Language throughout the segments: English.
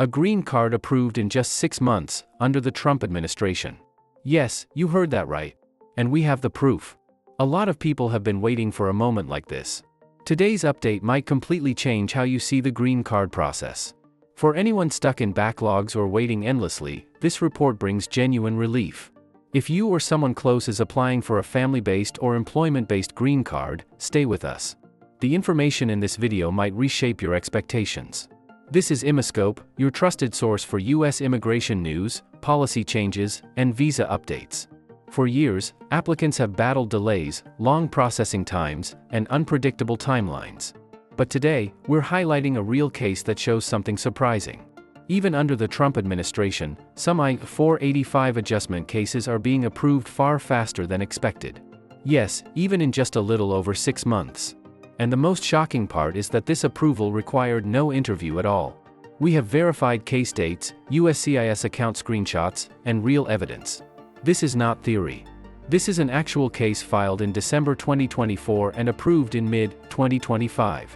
A green card approved in just 6 months, under the Trump administration. Yes, you heard that right. And we have the proof. A lot of people have been waiting for a moment like this. Today's update might completely change how you see the green card process. For anyone stuck in backlogs or waiting endlessly, this report brings genuine relief. If you or someone close is applying for a family-based or employment-based green card, stay with us. The information in this video might reshape your expectations. This is Immiscope, your trusted source for U.S. immigration news, policy changes, and visa updates. For years, applicants have battled delays, long processing times, and unpredictable timelines. But today, we're highlighting a real case that shows something surprising. Even under the Trump administration, some I-485 adjustment cases are being approved far faster than expected. Yes, even in just a little over 6 months. And the most shocking part is that this approval required no interview at all. We have verified case dates, USCIS account screenshots, and real evidence. This is not theory. This is an actual case filed in December 2024 and approved in mid-2025.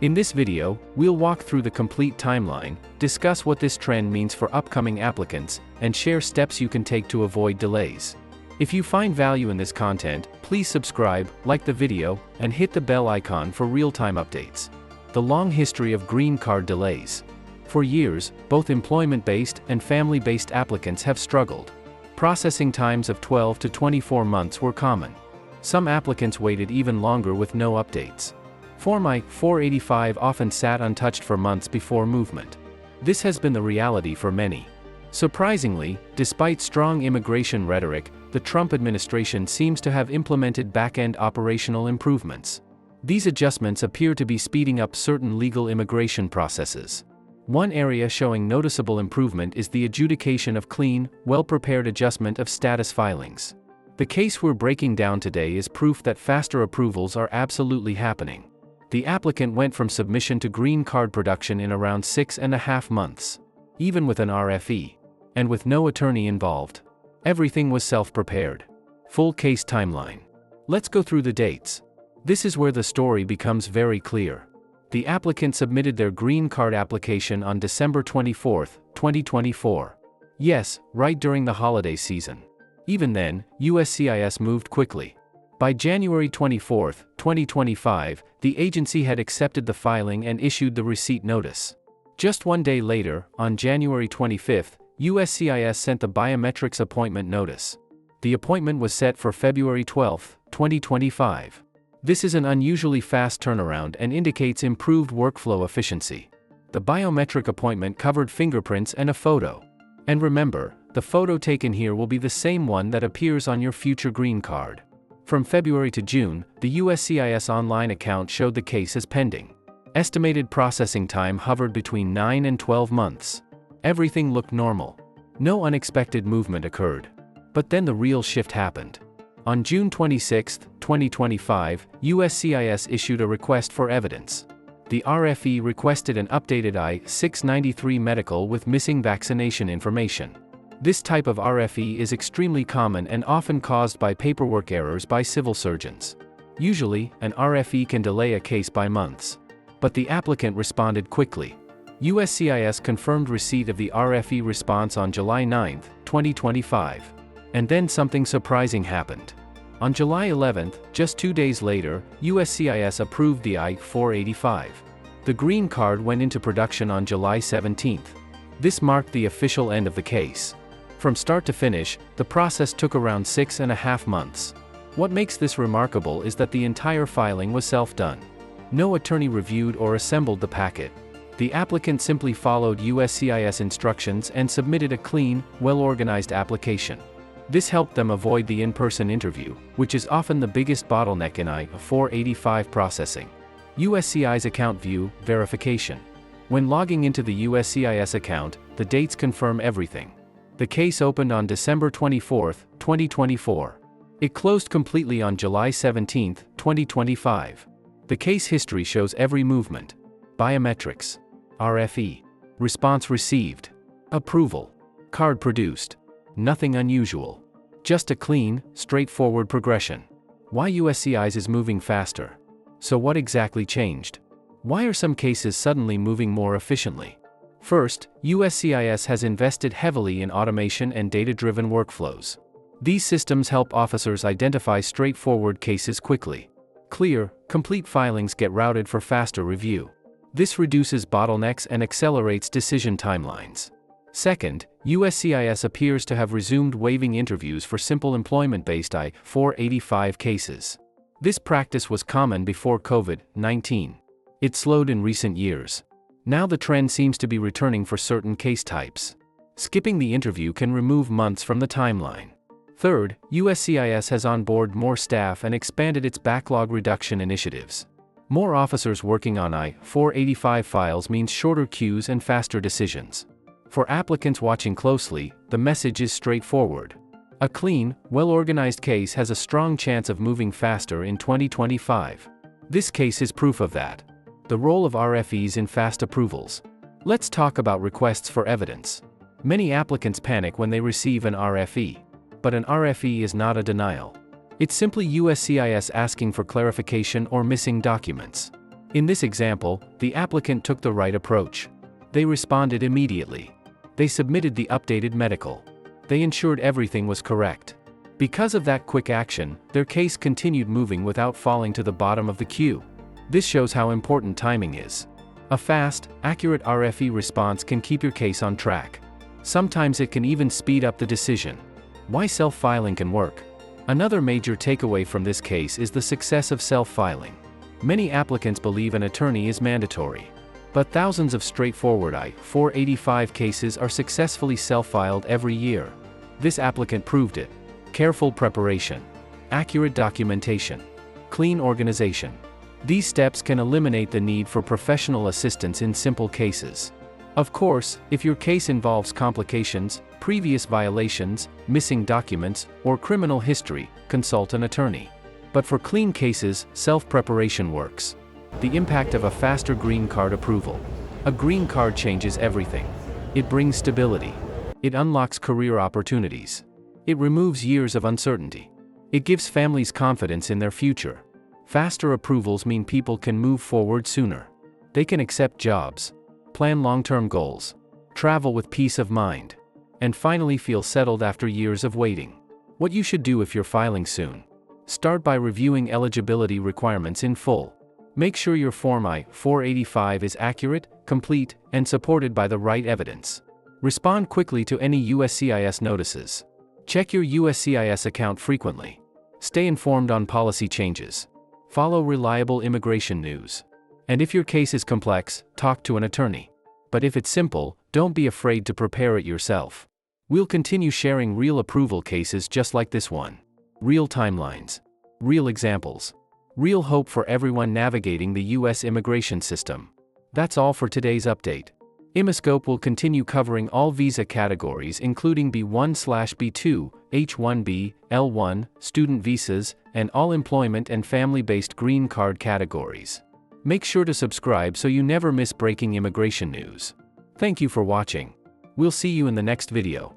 In this video, we'll walk through the complete timeline, discuss what this trend means for upcoming applicants, and share steps you can take to avoid delays. If you find value in this content, please subscribe, like the video, and hit the bell icon for real-time updates. The long history of green card delays. For years, both employment-based and family-based applicants have struggled. Processing times of 12 to 24 months were common. Some applicants waited even longer with no updates. Form I-485 often sat untouched for months before movement. This has been the reality for many. Surprisingly, despite strong immigration rhetoric, the Trump administration seems to have implemented back-end operational improvements. These adjustments appear to be speeding up certain legal immigration processes. One area showing noticeable improvement is the adjudication of clean, well-prepared adjustment of status filings. The case we're breaking down today is proof that faster approvals are absolutely happening. The applicant went from submission to green card production in around 6.5 months. Even with an RFE. And with no attorney involved. Everything was self-prepared. Full case timeline. Let's go through the dates. This is where the story becomes very clear. The applicant submitted their green card application on December 24, 2024. Yes, right during the holiday season. Even then, USCIS moved quickly. By January 24, 2025, the agency had accepted the filing and issued the receipt notice. Just one day later, on January 25, USCIS sent the biometrics appointment notice. The appointment was set for February 12, 2025. This is an unusually fast turnaround and indicates improved workflow efficiency. The biometric appointment covered fingerprints and a photo. And remember, the photo taken here will be the same one that appears on your future green card. From February to June, the USCIS online account showed the case as pending. Estimated processing time hovered between 9 and 12 months. Everything looked normal. No unexpected movement occurred. But then the real shift happened. On June 26, 2025, USCIS issued a request for evidence. The RFE requested an updated I-693 medical with missing vaccination information. This type of RFE is extremely common and often caused by paperwork errors by civil surgeons. Usually, an RFE can delay a case by months. But the applicant responded quickly. USCIS confirmed receipt of the RFE response on July 9, 2025. And then something surprising happened. On July 11, just 2 days later, USCIS approved the I-485. The green card went into production on July 17. This marked the official end of the case. From start to finish, the process took around 6.5 months. What makes this remarkable is that the entire filing was self-done. No attorney reviewed or assembled the packet. The applicant simply followed USCIS instructions and submitted a clean, well-organized application. This helped them avoid the in-person interview, which is often the biggest bottleneck in I-485 processing. USCIS account view verification. When logging into the USCIS account, the dates confirm everything. The case opened on December 24, 2024. It closed completely on July 17, 2025. The case history shows every movement. Biometrics. RFE. Response received. Approval. Card produced. Nothing unusual. Just a clean, straightforward progression. Why USCIS is moving faster? So what exactly changed? Why are some cases suddenly moving more efficiently? First, USCIS has invested heavily in automation and data-driven workflows. These systems help officers identify straightforward cases quickly. Clear, complete filings get routed for faster review. This reduces bottlenecks and accelerates decision timelines. Second, USCIS appears to have resumed waiving interviews for simple employment-based I-485 cases. This practice was common before COVID-19. It slowed in recent years. Now the trend seems to be returning for certain case types. Skipping the interview can remove months from the timeline. Third, USCIS has onboarded more staff and expanded its backlog reduction initiatives. More officers working on I-485 files means shorter queues and faster decisions. For applicants watching closely, the message is straightforward. A clean, well-organized case has a strong chance of moving faster in 2025. This case is proof of that. The role of RFEs in fast approvals. Let's talk about requests for evidence. Many applicants panic when they receive an RFE. But an RFE is not a denial. It's simply USCIS asking for clarification or missing documents. In this example, the applicant took the right approach. They responded immediately. They submitted the updated medical. They ensured everything was correct. Because of that quick action, their case continued moving without falling to the bottom of the queue. This shows how important timing is. A fast, accurate RFE response can keep your case on track. Sometimes it can even speed up the decision. Why self-filing can work. Another major takeaway from this case is the success of self-filing. Many applicants believe an attorney is mandatory. But thousands of straightforward I-485 cases are successfully self-filed every year. This applicant proved it. Careful preparation, accurate documentation, clean organization. These steps can eliminate the need for professional assistance in simple cases. Of course, if your case involves complications, previous violations, missing documents, or criminal history, consult an attorney. But for clean cases, self-preparation works. The impact of a faster green card approval. A green card changes everything. It brings stability. It unlocks career opportunities. It removes years of uncertainty. It gives families confidence in their future. Faster approvals mean people can move forward sooner. They can accept jobs, plan long-term goals, travel with peace of mind, and finally feel settled after years of waiting. What you should do if you're filing soon. Start by reviewing eligibility requirements in full. Make sure your Form I-485 is accurate, complete, and supported by the right evidence. Respond quickly to any USCIS notices. Check your USCIS account frequently. Stay informed on policy changes. Follow reliable immigration news. And if your case is complex, talk to an attorney. But if it's simple, don't be afraid to prepare it yourself. We'll continue sharing real approval cases just like this one. Real timelines. Real examples. Real hope for everyone navigating the U.S. immigration system. That's all for today's update. Immiscope will continue covering all visa categories including B1/B2, H-1B, L1, student visas, and all employment and family-based green card categories. Make sure to subscribe so you never miss breaking immigration news. Thank you for watching. We'll see you in the next video.